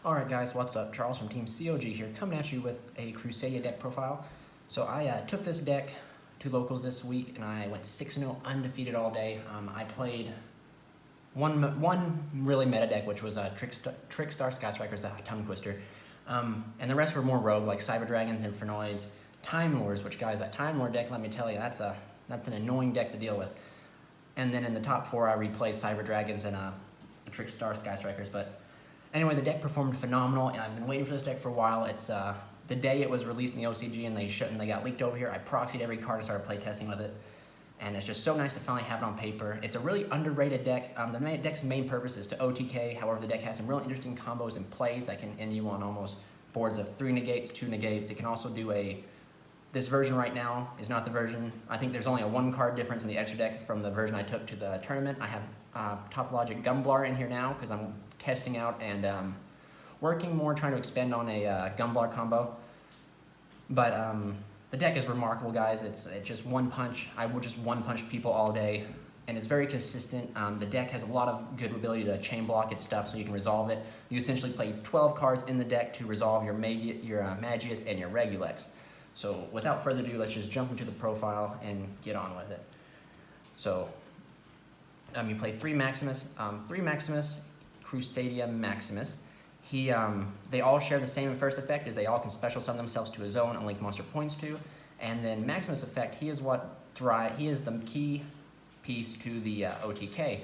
Alright guys, what's up? Charles from Team COG here, coming at you with a Crusadia deck profile. So I took this deck to locals this week, and I went 6-0 undefeated all day. I played one really meta deck, which was Trickstar Sky Strikers, the Tongue Twister. And the rest were more rogue, like Cyber Dragons, Infernoids, Time Lords, which guys, that Time Lord deck, let me tell you, that's an annoying deck to deal with. And then in the top four, I replaced Cyber Dragons and Trickstar Sky Strikers, but anyway, the deck performed phenomenal, and I've been waiting for this deck for a while. It's the day it was released in the OCG and they got leaked over here. I proxied every card and started playtesting with it, and it's just so nice to finally have it on paper. It's a really underrated deck. The deck's main purpose is to OTK. However, the deck has some really interesting combos and plays that can end you on almost boards of 3 negates, 2 negates. It can also do this version right now is not the version. I think there's only a 1-card difference in the extra deck from the version I took to the tournament. I have Topologic Gumblar in here now because I'm testing out and working more, trying to expand on a Gumblar combo. But the deck is remarkable, guys. It's just one punch. I will just one punch people all day, and it's very consistent. The deck has a lot of good ability to chain block its stuff so you can resolve it. You essentially play 12 cards in the deck to resolve your Magius and your Regulex. So without further ado, let's just jump into the profile and get on with it. So you play 3 Maximus. 3 Maximus, Crusadia Maximus. They all share the same first effect, as they all can special summon themselves to a zone and link monster points to. And then Maximus effect, he is the key piece to the OTK.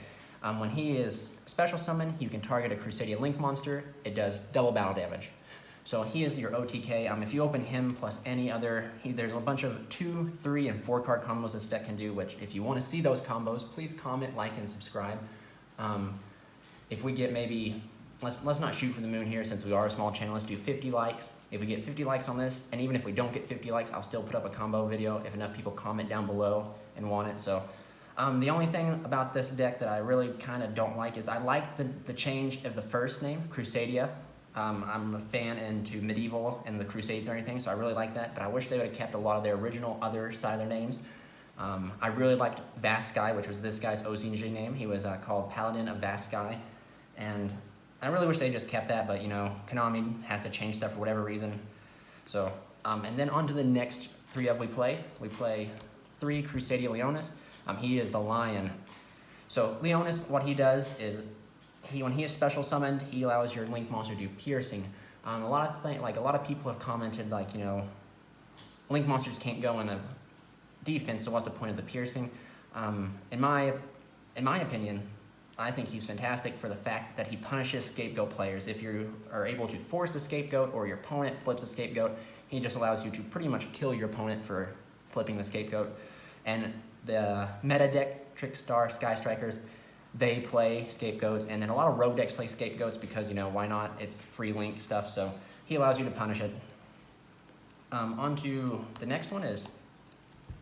When he is special summoned, you can target a Crusadia link monster. It does double battle damage. So he is your OTK. If you open him plus any other, there's a bunch of 2, 3, and 4 card combos this deck can do, which if you want to see those combos, please comment, like, and subscribe. If we get maybe, let's not shoot for the moon here since we are a small channel, let's do 50 likes. If we get 50 likes on this, and even if we don't get 50 likes, I'll still put up a combo video if enough people comment down below and want it. So the only thing about this deck that I really kind of don't like is I like the change of the first name, Crusadia. I'm a fan into medieval and the Crusades and everything, so I really like that, but I wish they would have kept a lot of their original other side of their names. I really liked Vast Sky, which was this guy's OCG name. He was called Paladin of Vast Sky, and I really wish they just kept that, but you know, Konami has to change stuff for whatever reason. So, and then on to the next 3 we play. We play 3 Crusadia Leonis. He is the Lion. So Leonis, what he does is, when he is special summoned, he allows your link monster to do piercing. A lot of people have commented, like, you know, link monsters can't go in a defense, so what's the point of the piercing? In my opinion, I think he's fantastic for the fact that he punishes scapegoat players. If you are able to force the scapegoat or your opponent flips a scapegoat, he just allows you to pretty much kill your opponent for flipping the scapegoat. And the meta deck, Trickstar Sky Strikers, they play scapegoats, and then a lot of rogue decks play scapegoats because, you know, why not? It's free link stuff, so he allows you to punish it. On to the next one is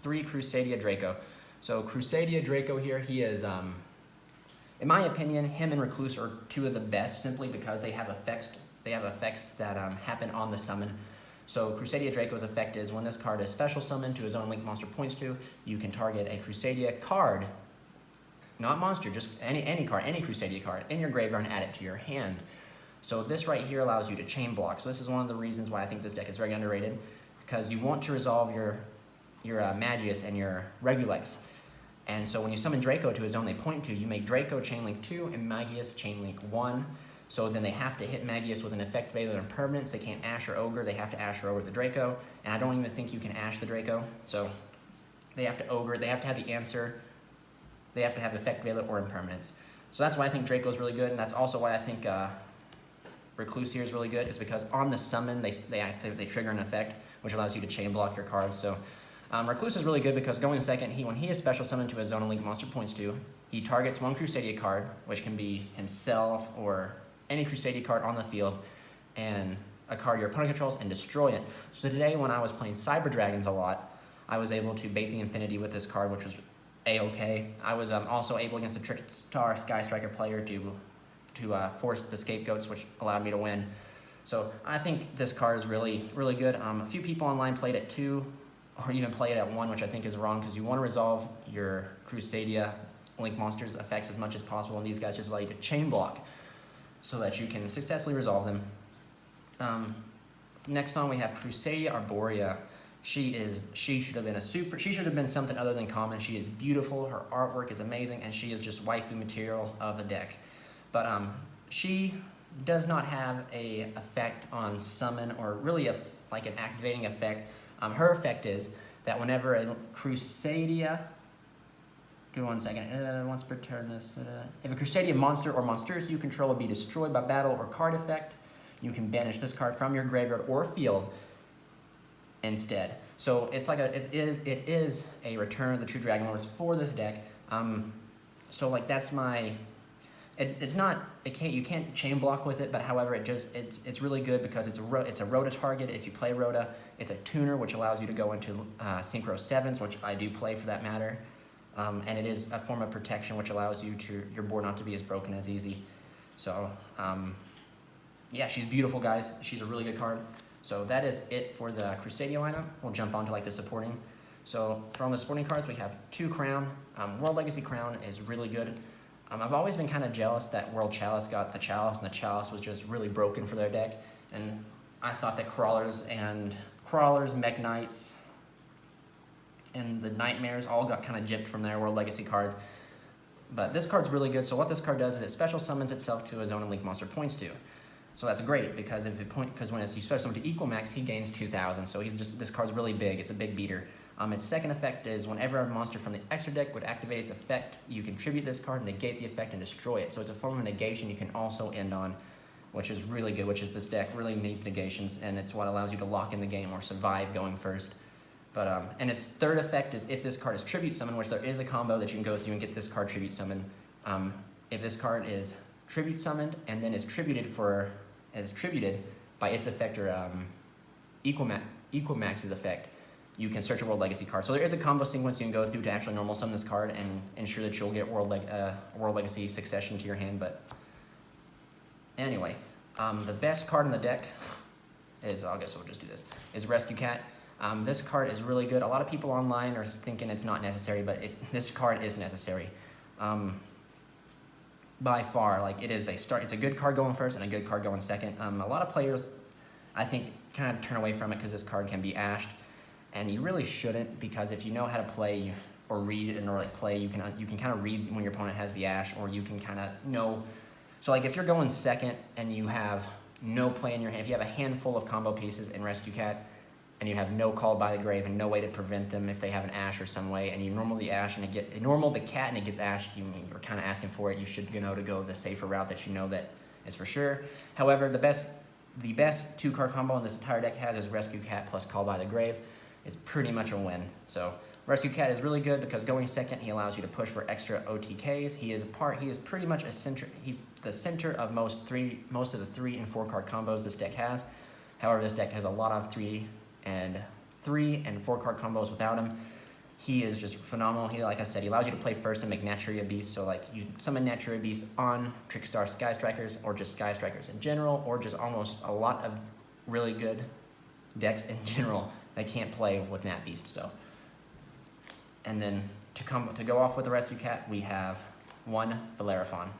3 Crusadia Draco. So Crusadia Draco here, he is, in my opinion, him and Recluse are 2 of the best simply because they have effects that happen on the summon. So Crusadia Draco's effect is when this card is special summoned to his own link monster points to, you can target a Crusadia card, not monster, just any card, any Crusadia card in your graveyard and add it to your hand. So this right here allows you to chain block. So this is one of the reasons why I think this deck is very underrated, because you want to resolve your Magius and your Regulex. And so when you summon Draco to his zone they point to, you make Draco chainlink 2 and Magius chainlink 1. So then they have to hit Magius with an effect value and permanence. They can't Ash or Ogre, they have to Ash or Ogre the Draco. And I don't even think you can Ash the Draco. So they have to Ogre, they have to have the answer. They have to have effect value or impermanence. So that's why I think Draco is really good, and that's also why I think Recluse here is really good, is because on the summon, they trigger an effect, which allows you to chain block your cards. So Recluse is really good because going second, when he is special summoned to a zone and link monster points to, he targets 1 Crusadia card, which can be himself or any Crusadia card on the field, and a card your opponent controls, and destroy it. So today when I was playing Cyber Dragons a lot, I was able to bait the infinity with this card, which was A-okay. I was also able against a Trickstar Sky Striker player to force the scapegoats, which allowed me to win. So I think this card is really, really good. A few people online played at 2, or even play it at 1, which I think is wrong, because you want to resolve your Crusadia link monsters' effects as much as possible, and these guys just allow you to chain block so that you can successfully resolve them. Next on we have Crusadia Arborea. She should have been something other than common. She is beautiful, her artwork is amazing, and she is just waifu material of the deck. But she does not have a effect on summon or really like an activating effect. Her effect is that whenever a Crusadia, give me 1 second, once per turn if a Crusadia monster or monsters you control will be destroyed by battle or card effect, you can banish this card from your graveyard or field instead. So it's like it is a Return of the True Dragon Lords for this deck. So like that's my, you can't chain block with it, but however it's really good because it's a Rhoda target. If you play Rhoda, it's a tuner which allows you to go into Synchro 7s, which I do play for that matter. And it is a form of protection which allows your board not to be as broken as easy. So yeah, she's beautiful, guys. She's a really good card. So that is it for the Crusadia lineup. We'll jump on to like the supporting. So from the supporting cards, we have 2 Crown. World Legacy Crown is really good. I've always been kind of jealous that World Chalice got the Chalice, and the Chalice was just really broken for their deck. And I thought that Crawlers, Mech Knights, and the Nightmares all got kind of gypped from their World Legacy cards. But this card's really good. So what this card does is it special summons itself to a Zone and Link monster points to. So that's great because when you special summon to equal max, he gains 2,000. So this card's really big. It's a big beater. Its second effect is whenever a monster from the extra deck would activate its effect, you can tribute this card, negate the effect, and destroy it. So it's a form of negation you can also end on, which is really good, which is this deck really needs negations, and it's what allows you to lock in the game or survive going first. But and its third effect is if this card is tribute summon, which there is a combo that you can go through and get this card tribute summon. If this card is tribute summoned and then is tributed by its effect or equal max's effect, you can search a World Legacy card. So there is a combo sequence you can go through to actually normal summon this card and ensure that you'll get World Legacy Succession to your hand. But anyway, the best card in the deck is, I guess we'll just do this, is Rescue Cat. This card is really good. A lot of people online are thinking it's not necessary, but this card is necessary. By far, like it's a good card going first and a good card going second. A lot of players, I think, kind of turn away from it because this card can be ashed. And you really shouldn't, because if you know how to play or read or like play, you can kind of read when your opponent has the ash, or you can kind of know. So like if you're going second and you have no play in your hand, if you have a handful of combo pieces in Rescue Cat and you have no Called by the Grave and no way to prevent them if they have an ash or some way, and you normal the ash and the cat and it gets ashed, you're kind of asking for it. You should to go the safer route that you know that is for sure. However, the best 2-card combo in this entire deck has is Rescue Cat plus Called by the Grave. It's pretty much a win. So Rescue Cat is really good because going second, he allows you to push for extra OTKs. He is pretty much a center. He's the center of most of the 3 and 4-card combos this deck has. However, this deck has a lot of 3 and 4-card combos without him. He is just phenomenal. Like I said, he allows you to play first and make Naturia Beasts. So like you summon Naturia Beasts on Trickstar Sky Strikers, or just Sky Strikers in general, or just almost a lot of really good decks in general that can't play with Nat Beast. So, and then to go off with the Rescue Cat, we have 1 Bellerophon.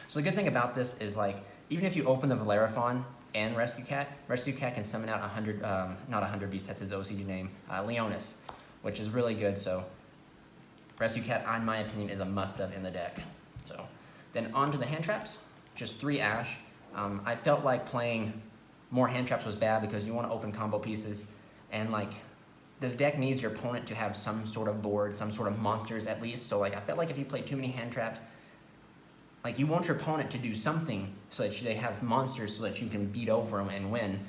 So the good thing about this is, like, even if you open the Bellerophon and Rescue Cat can summon out 100, not 100 beasts, that's his OCG name, Leonis, which is really good. So Rescue Cat, in my opinion, is a must-have in the deck. So then on to the hand traps, just 3 ash. I felt like playing more hand traps was bad because you want to open combo pieces, and like this deck needs your opponent to have some sort of board, some sort of monsters at least. So like I felt like if you play too many hand traps, like you want your opponent to do something so that they have monsters so that you can beat over them and win.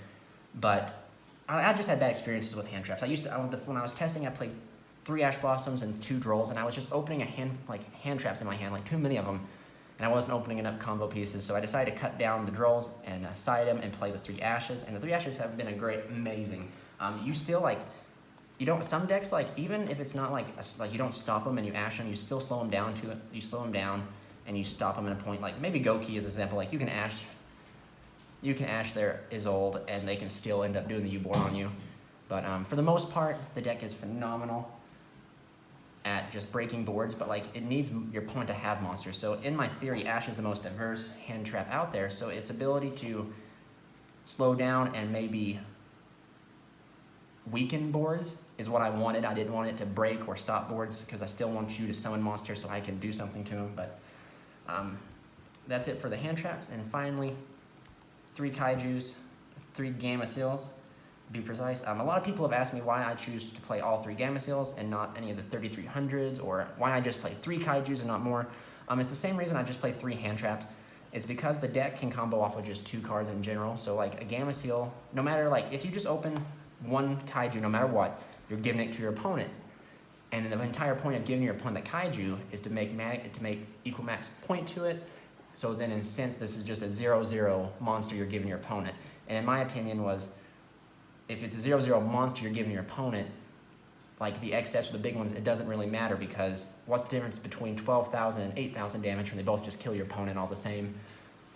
But I just had bad experiences with hand traps. When I was testing, I played 3 Ash Blossoms and 2 Drolls, and I was just opening hand traps in my hand, like too many of them. And I wasn't opening up combo pieces, so I decided to cut down the Drolls and side them and play the 3 Ashes. And the 3 Ashes have been amazing. You still some decks, like even if it's not like you don't stop them and you ash them, you still slow them down and you stop them in a point. Like maybe Goki is an example. Like you can ash their Isolde and they can still end up doing the U-board on you. But for the most part, the deck is phenomenal at just breaking boards, but like it needs your opponent to have monsters. So in my theory, Ash is the most diverse hand trap out there, so its ability to slow down and maybe weaken boards is what I wanted. I didn't want it to break or stop boards because I still want you to summon monsters so I can do something to them. But that's it for the hand traps. And finally, 3 kaijus, 3 gamma seals, to be precise. A lot of people have asked me why I choose to play all 3 gamma seals and not any of the 3300s, or why I just play 3 kaijus and not more. It's the same reason I just play 3 hand traps. It's because the deck can combo off with just 2 cards in general. So like a gamma seal, no matter, like if you just open 1 kaiju, no matter what, you're giving it to your opponent. And the entire point of giving your opponent the kaiju is to make equal max point to it. So then in a sense, this is just a 0/0 monster you're giving your opponent. And in my opinion was, if it's a 0/0 monster you're giving your opponent, like the excess or the big ones, it doesn't really matter, because what's the difference between 12,000 and 8,000 damage when they both just kill your opponent all the same?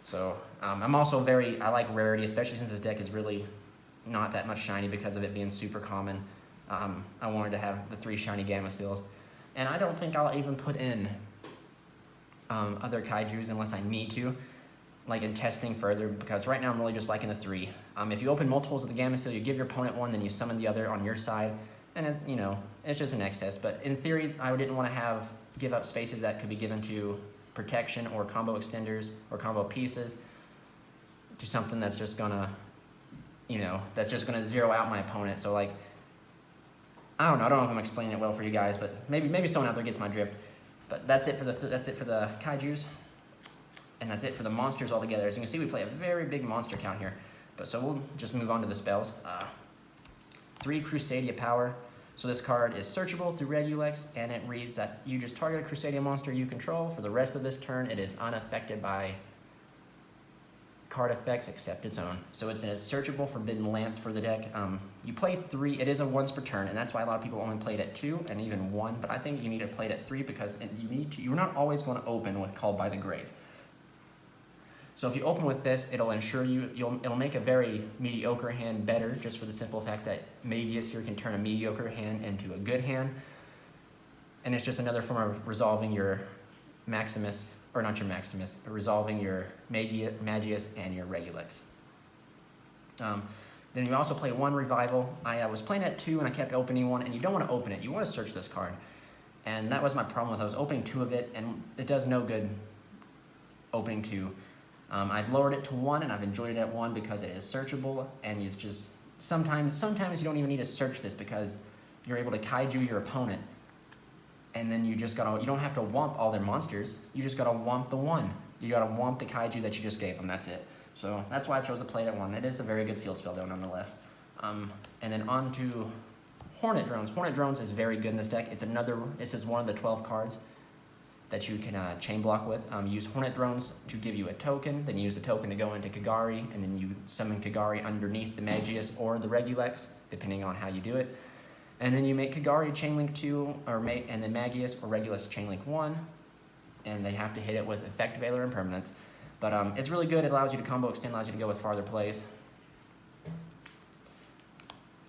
So I'm also I like rarity, especially since this deck is really not that much shiny because of it being super common. I wanted to have the 3 shiny gamma seals. And I don't think I'll even put in other kaijus unless I need to, like in testing further, because right now I'm really just liking the 3. If you open multiples of the gamma seal, you give your opponent 1, then you summon the other on your side, and it's just an excess. But in theory, I didn't want to give up spaces that could be given to protection or combo extenders or combo pieces to something that's just gonna, zero out my opponent. So like, I don't know if I'm explaining it well for you guys, but maybe someone out there gets my drift. But that's it for the kaijus, and that's it for the monsters altogether. As you can see, we play a very big monster count here. But so we'll just move on to the spells. 3 Crusadia power. So this card is searchable through Regulex, and it reads that you just target a Crusadia monster you control. For the rest of this turn, it is unaffected by card effects except its own. So it's a searchable Forbidden Lance for the deck. You play 3, it is a once per turn, and that's why a lot of people only play it at 2 and even 1, but I think you need to play it at 3 because you're not always going to open with Called by the Grave. So if you open with this, it'll ensure it'll make a very mediocre hand better, just for the simple fact that Magius here can turn a mediocre hand into a good hand. And it's just another form of resolving your Maximus, or not your Maximus, but resolving your Magius and your Regulex. Then you also play 1 Revival. I was playing at 2 and I kept opening 1, and you don't want to open it, you want to search this card. And that was my problem, was I was opening 2 of it, and it does no good opening 2. I've lowered it to 1, and I've enjoyed it at 1 because it is searchable, and it's just, sometimes you don't even need to search this because you're able to kaiju your opponent, and then you don't have to womp all their monsters, you just gotta womp the 1. You gotta womp the kaiju that you just gave them, that's it. So that's why I chose to play it at 1. It is a very good field spell though, nonetheless. And then on to Hornet Drones. Hornet Drones is very good in this deck. This is one of the 12 cards that you can chain block with. Use Hornet Drones to give you a token, then you use the token to go into Kagari, and then you summon Kagari underneath the Magius or the Regulex, depending on how you do it. And then you make Kagari Chainlink 2, and then Magius or Regulus Chainlink 1, and they have to hit it with Effect Veiler and Permanence. But it's really good. It allows you to combo extend, allows you to go with farther plays.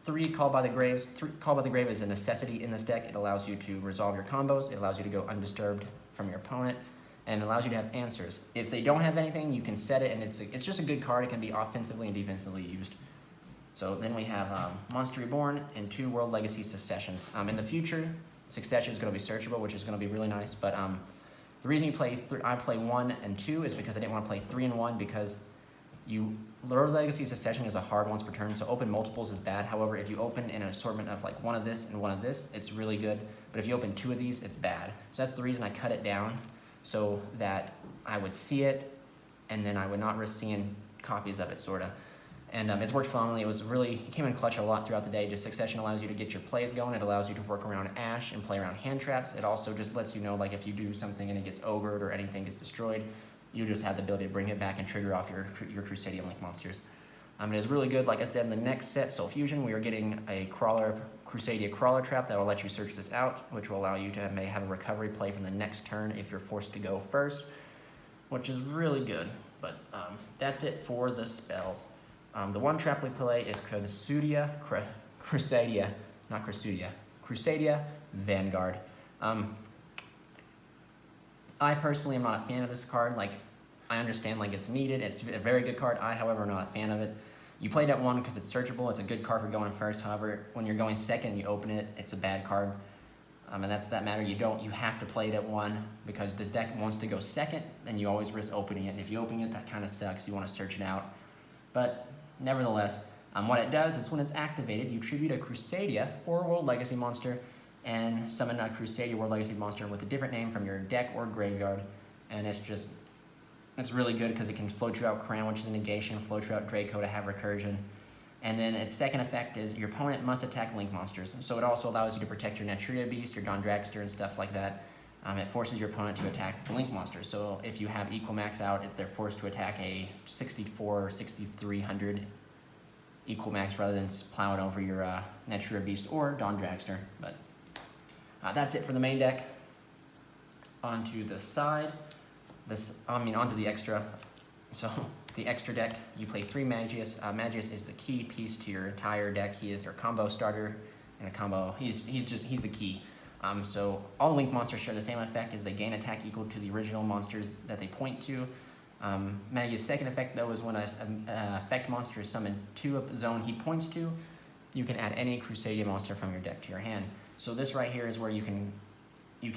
3 Called by the Graves. Called by the Grave is a necessity in this deck. It allows you to resolve your combos. It allows you to go undisturbed from your opponent, and it allows you to have answers. If they don't have anything, you can set it, and it's just a good card. It can be offensively and defensively used. So then we have Monster Reborn and 2 World Legacy Successions. In the future, Succession is going to be searchable, which is going to be really nice. But the reason I play 1 and 2 is because I didn't want to play 3 and 1, because World Legacy Succession is a hard once per turn, so open multiples is bad. However, if you open in an assortment of like 1 of this and 1 of this, it's really good. But if you open 2 of these, it's bad. So that's the reason I cut it down, so that I would see it, and then I would not risk seeing copies of it, sorta. And it's worked phenomenally. It came in clutch a lot throughout the day. Just Succession allows you to get your plays going. It allows you to work around Ash and play around hand traps. It also just lets you know, like, if you do something and it gets ogred or anything gets destroyed, you just have the ability to bring it back and trigger off your Crusadia Link monsters. It is really good. Like I said, in the next set, Soul Fusion, we are getting a Crusadia Crawler Trap that will let you search this out, which will allow you to may have a recovery play from the next turn if you're forced to go first, which is really good. But that's it for the spells. The one trap we play is Crusadia Vanguard. I personally am not a fan of this card. Like, I understand, like, it's needed. It's a very good card. I, however, am not a fan of it. You played at 1 because it's searchable. It's a good card for going first. However, when you're going second, you open it. It's a bad card, and that's that matter. You have to play it at 1 because this deck wants to go second, and you always risk opening it. And if you open it, that kind of sucks. You want to search it out, but nevertheless, what it does is when it's activated, you tribute a Crusadia or World Legacy monster, and summon a Crusadia World Legacy monster with a different name from your deck or graveyard, and it's really good because it can float you out Crown, which is a negation, float you out Draco to have recursion. And then its second effect is your opponent must attack link monsters. So it also allows you to protect your Natria Beast, your Don Dragster, and stuff like that. It forces your opponent to attack the link monsters. So if you have Equal Max out, they're forced to attack a 64 or 6300 Equal Max rather than just plowing over your Natria Beast or Don Dragster. But that's it for the main deck. Onto the side. Onto the extra. So the extra deck, you play 3 Magius. Magius is the key piece to your entire deck. He is your combo starter and a combo. He's the key. So all link monsters share the same effect as they gain attack equal to the original monsters that they point to. Magius' second effect though is when an effect monster is summoned to a zone he points to, you can add any Crusadia monster from your deck to your hand. So this right here is where you can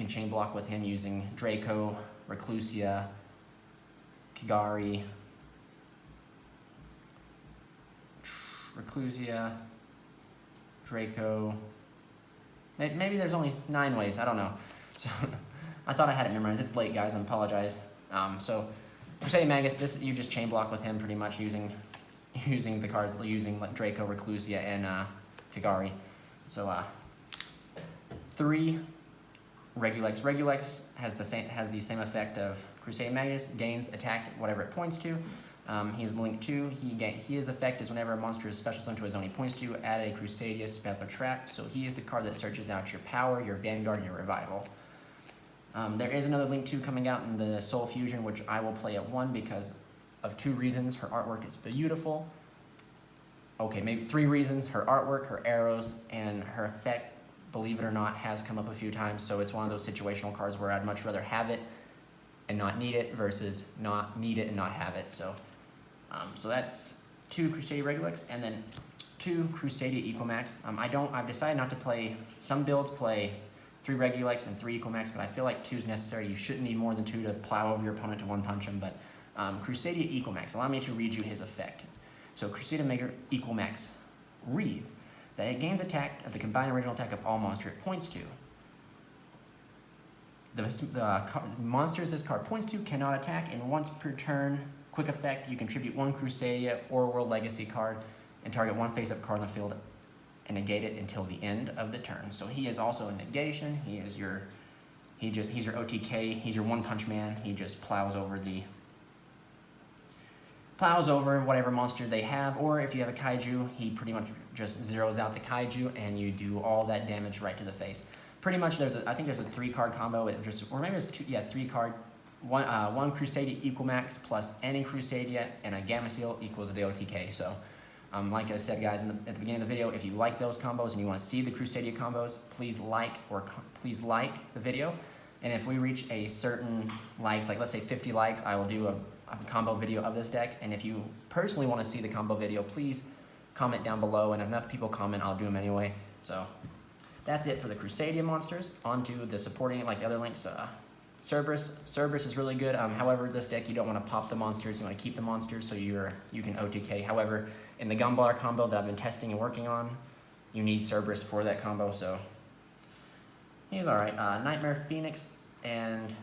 chain block with him using Draco, Reclusia, Kigari, Draco. Maybe there's only 9 ways, I don't know. So I thought I had it memorized. It's late, guys, I apologize. So Crusadia Magus, you just chain block with him pretty much using the cards, using like Draco, Reclusia, and Kigari. So 3 Regulex. Regulex has the same effect of Crusadia Magus, gains attack whatever it points to. He's linked to. His effect is whenever a monster is special summoned to a zone he points to, add a Crusadia spell or track. So he is the card that searches out your power, your Vanguard, and your Revival. There is another Link 2 coming out in the Soul Fusion, which I will play at 1 because of 2 reasons. Her artwork is beautiful. Okay, maybe 3 reasons. Her artwork, her arrows, and her effect, believe it or not, has come up a few times. So it's one of those situational cards where I'd much rather have it and not need it versus not need it and not have it. So that's 2 Crusadia Regulex and then 2 Crusadia Equal Max. I've decided not to play, some builds play 3 Regulex and 3 Equal Max, but I feel like 2 is necessary. You shouldn't need more than 2 to plow over your opponent to 1-punch him, but Crusadia Equal Max, allow me to read you his effect. So Crusadia Equal Max reads that it gains attack of the combined original attack of all monsters it points to. The monsters this card points to cannot attack, and once per turn, quick effect, you contribute 1 Crusadia or World Legacy card and target 1 face-up card on the field and negate it until the end of the turn. So he is also a negation. He's your OTK. He's your one-punch man. He just plows over whatever monster they have, or if you have a kaiju, he pretty much just zeroes out the kaiju and you do all that damage right to the face. Pretty much I think there's a 3-card combo, or maybe it's 3 card, one Crusadia Equal Max plus any Crusadia and a Gamma Seal equals the OTK. So like I said, guys, at the beginning of the video, if you like those combos and you want to see the Crusadia combos, please like the video. And if we reach a certain likes, like let's say 50 likes, I will do a combo video of this deck. And if you personally want to see the combo video, please comment down below. And if enough people comment, I'll do them anyway. So that's it for the Crusadia monsters. On to the supporting, like the other links. Cerberus. Cerberus is really good. However, this deck, you don't want to pop the monsters. You want to keep the monsters so you can OTK. However, in the Gumblar combo that I've been testing and working on, you need Cerberus for that combo. So he's all right. Nightmare Phoenix and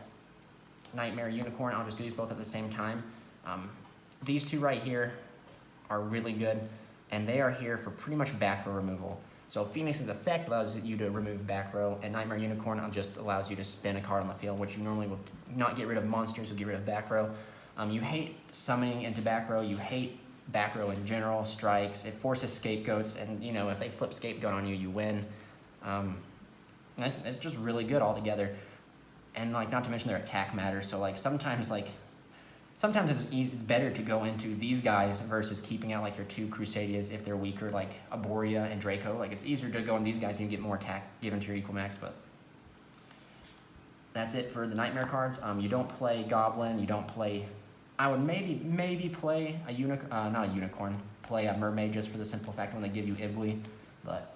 Nightmare Unicorn. I'll just do these both at the same time. These 2 right here are really good, and they are here for pretty much back row removal. So Phoenix's effect allows you to remove back row, and Nightmare Unicorn just allows you to spin a card on the field, which you normally will not get rid of monsters, you'll get rid of back row. You hate summoning into back row, you hate back row in general, strikes, it forces scapegoats, and if they flip scapegoat on you, you win. It's just really good altogether. And not to mention their attack matters, so sometimes it's better to go into these guys versus keeping out your 2 Crusadias if they're weaker, like Arborea and Draco. It's easier to go in these guys and you get more attack given to your Equal Max, but that's it for the Nightmare cards. You don't play Goblin, you don't play I would maybe play a not a unicorn, play a mermaid just for the simple fact when they give you Ibly, but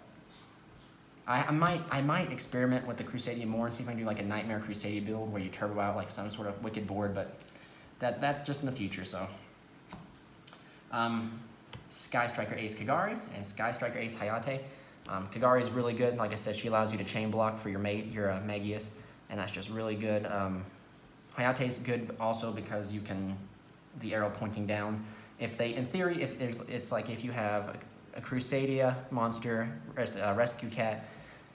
I might experiment with the Crusadia more and see if I can do like a Nightmare Crusadia build where you turbo out like some sort of wicked board, but that's just in the future. So, Sky Striker Ace Kagari and Sky Striker Ace Hayate. Kagari is really good. Like I said, she allows you to chain block for your Magius, and that's just really good. Hayate is good also because you can the arrow pointing down. If they, in theory, it's like if you have a Crusadia monster, rescue cat,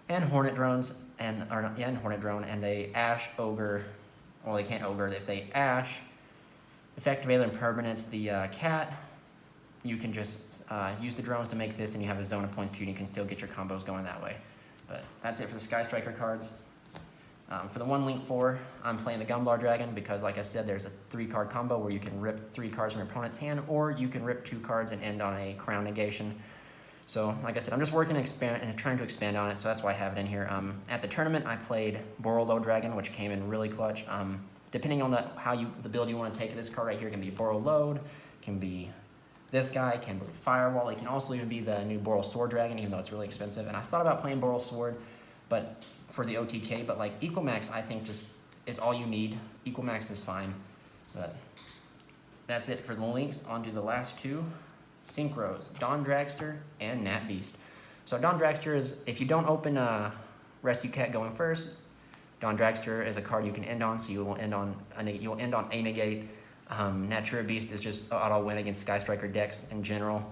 and Hornet drones, and Hornet drone, and they Ash Ogre, well they can't Ogre. If they Ash, effective alien permanence the cat, you can just use the drones to make this, and you have a zone of points too, and you can still get your combos going that way. But that's it for the Sky Striker cards. For the 1 Link 4, I'm playing the Gumblar Dragon because, like I said, there's a 3-card combo where you can rip 3 cards from your opponent's hand, or you can rip 2 cards and end on a Crown negation. So, like I said, I'm just working and trying to expand on it, so that's why I have it in here. At the tournament, I played Borolo Dragon, which came in really clutch. Depending on the build you want to take, this card right here can be Boro Load, can be this guy, can be Firewall. It can also even be the new Boral Sword Dragon, even though it's really expensive. And I thought about playing Boral Sword, but for the OTK, but like Equamax, I think just is all you need. Equamax is fine, but that's it for the links. On to the last 2, Synchros, Dawn Dragster and Nat Beast. So Dawn Dragster is, if you don't open Rescue Cat going first, Dawn Dragster is a card you can end on, so you will end on a negate. Natura Beast is just auto win against Sky Striker decks in general.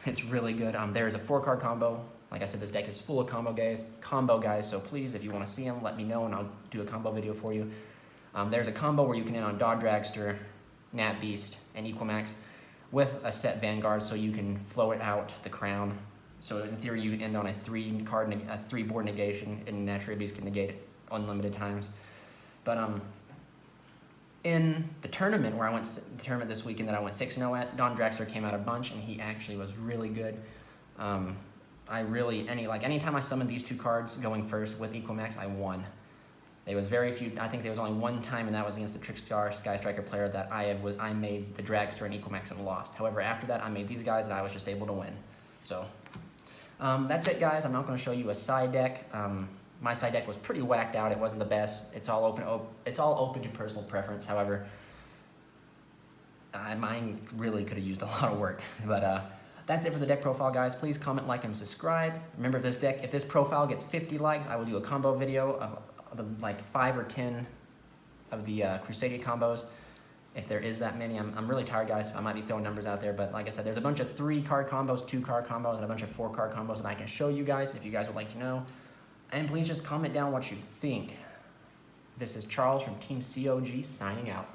It's really good. There is a 4-card combo. Like I said, this deck is full of combo guys, so please, if you want to see them, let me know and I'll do a combo video for you. There's a combo where you can end on Dawn Dragster, Nat Beast, and Equamax with a set Vanguard, so you can flow it out the Crown. So in theory, you can end on a 3-board negation, and Natura Beast can negate it unlimited times. But in the tournament this weekend that I went 6-0 at, Dawn Dragster came out a bunch, and he actually was really good. Anytime I summoned these 2 cards going first with Equamax, I won. There was very few. I think there was only one time, and that was against the Trickstar Sky Striker player that I made the Dragster and Equamax and lost. However, after that, I made these guys, and I was just able to win. So that's it, guys. I'm not going to show you a side deck. My side deck was pretty whacked out. It wasn't the best. It's all open to personal preference. However, mine really could have used a lot of work. But that's it for the deck profile, guys. Please comment, like, and subscribe. Remember, if this profile gets 50 likes, I will do a combo video of like 5 or 10 of the Crusadia combos. If there is that many, I'm really tired, guys. I might be throwing numbers out there, but like I said, there's a bunch of 3-card combos, 2-card combos, and a bunch of 4-card combos that I can show you guys if you guys would like to know. And please just comment down what you think. This is Charles from Team COG signing out.